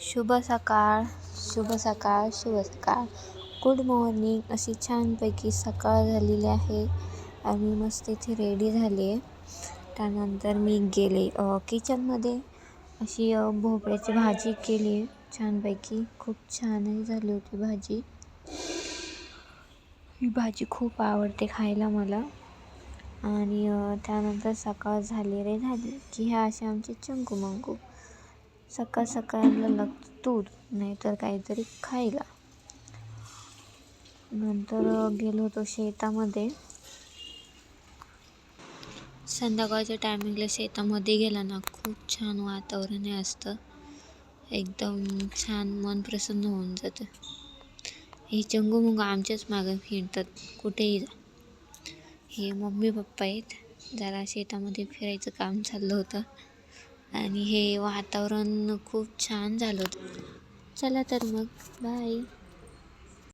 शुभ सकाळ, शुभ सकाळ, शुभ सकाळ. Good morning. अशी छानपैकी सकाळ झालेली आहे आणि मस्त इथे रेडी झाली आहे. त्यानंतर मी गेले किचनमध्ये. अशी भोपळ्याची भाजी केली आहे छानपैकी. खूप छानही झाली होती भाजी. ही भाजी खूप आवडते खायला मला. आणि त्यानंतर सकाळ झाली की ह्या असे आमचे चंकू मंकू. सकाळ सकाळला लागतं दूध, नाहीतर काहीतरी खायला. नंतर गेलो होतो शेतामध्ये. संध्याकाळच्या टायमिंगला शेतामध्ये गेला ना, खूप छान वातावरण असतं. एकदम छान मन प्रसन्न होऊन जातं. हे चंगू मुंगू आमच्याच मागं फिरतात कुठेही जा. हे मम्मी पप्पा आहेत. जरा शेतामध्ये फिरायचं काम चाललं होतं आणि हे वातावरण खूप छान झालं होतं. चला तर मग बाय.